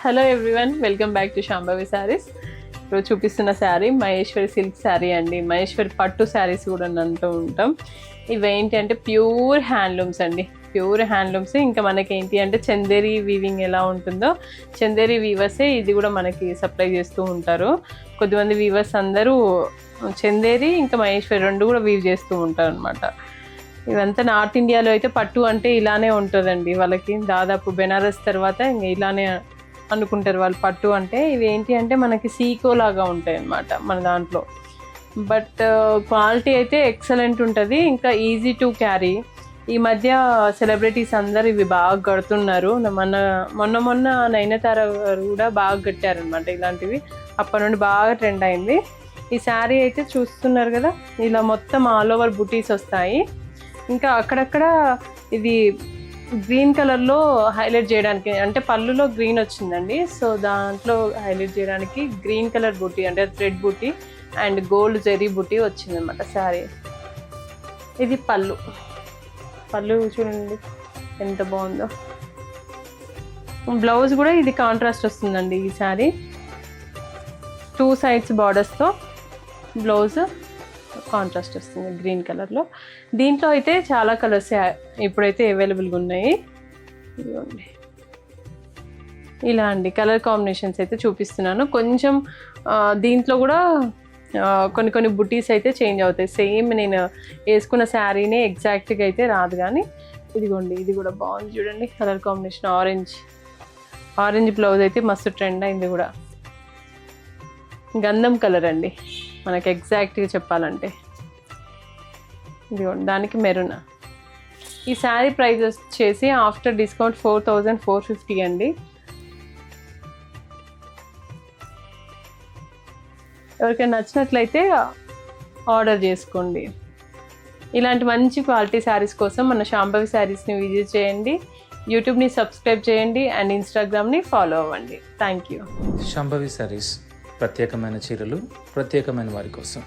Hello everyone, welcome back to Shambhavi saris. ఇప్పుడు చూపిస్తున్న sari Maheshwari silk sari అండి. మహేశ్వరి పట్టు శారీస్ కూడా అంటూ ఉంటాం. ఇవేంటి అంటే ప్యూర్ హ్యాండ్లూమ్స్ అండి, ప్యూర్ హ్యాండ్లూమ్స్. ఇంకా మనకి ఏంటి అంటే చందేరి వీవింగ్ ఎలా ఉంటుందో చందేరి వీవర్సే ఇది కూడా మనకి సప్లై చేస్తూ ఉంటారు. కొద్దిమంది వీవర్స్ అందరూ చందేరి ఇంకా మహేశ్వరి రెండు కూడా వీవ్ చేస్తూ ఉంటారు అనమాట. ఇవంతా నార్త్ ఇండియాలో అయితే పట్టు అంటే ఇలానే ఉంటుందండి వాళ్ళకి. దాదాపు బెనారస్ తర్వాత ఇంకా ఇలానే అనుకుంటారు వాళ్ళు పట్టు అంటే. ఇవి ఏంటి అంటే మనకి సీకో లాగా ఉంటాయి అన్నమాట మన దాంట్లో. బట్ క్వాలిటీ అయితే ఎక్సలెంట్ ఉంటుంది, ఇంకా ఈజీ టు క్యారీ. ఈ మధ్య సెలబ్రిటీస్ అందరు ఇవి బాగా కడుతున్నారు. మొన్న నయనతార కూడా బాగా కట్టారనమాట ఇలాంటివి. అప్పటి నుండి బాగా ట్రెండ్ అయింది. ఈ శారీ అయితే చూస్తున్నారు కదా, ఇలా మొత్తం ఆల్ ఓవర్ బుటీస్ వస్తాయి. ఇంకా అక్కడక్కడ ఇది గ్రీన్ కలర్లో హైలైట్ చేయడానికి, అంటే పళ్ళులో గ్రీన్ వచ్చిందండి, సో దాంట్లో హైలైట్ చేయడానికి గ్రీన్ కలర్ బుటీ అంటే thread buti and gold zari బుటీ వచ్చిందనమాట శారీ. ఇది పళ్ళు చూడండి ఎంత బాగుందో. బ్లౌజ్ కూడా ఇది కాంట్రాస్ట్ వస్తుందండి ఈ శారీ. 2 sides బార్డర్స్తో బ్లౌజ్ కాంట్రాస్ట్ వస్తుంది గ్రీన్ కలర్లో. దీంట్లో అయితే చాలా కలర్స్ ఇప్పుడైతే అవైలబుల్గా ఉన్నాయి. ఇదిగోండి ఇలా అండి కలర్ కాంబినేషన్స్ అయితే చూపిస్తున్నాను. కొంచెం దీంట్లో కూడా కొన్ని బుటీస్ అయితే చేంజ్ అవుతాయి. సేమ్ నేను వేసుకున్న శారీనే ఎగ్జాక్ట్గా అయితే రాదు, కానీ ఇదిగోండి ఇది కూడా బాగుంది చూడండి కలర్ కాంబినేషన్. ఆరెంజ్ బ్లౌజ్ అయితే మస్తు ట్రెండ్ అయింది కూడా. గంధం కలర్ అండి మనకి ఎగ్జాక్ట్గా చెప్పాలంటే. ఇదిగోండి దానికి మెరూన్. ఈ శారీ ప్రైస్ వచ్చేసి ఆఫ్టర్ డిస్కౌంట్ 4450 అండి. ఎవరికైనా నచ్చినట్లయితే ఆర్డర్ చేసుకోండి. ఇలాంటి మంచి క్వాలిటీ శారీస్ కోసం మన శాంభవి శారీస్ని విజిట్ చేయండి, యూట్యూబ్ని సబ్స్క్రైబ్ చేయండి అండ్ ఇన్స్టాగ్రామ్ని ఫాలో అవ్వండి. Thank you. శాంభవి శారీస్ ప్రత్యేకమైన చీరలు ప్రత్యేకమైన వారి కోసం.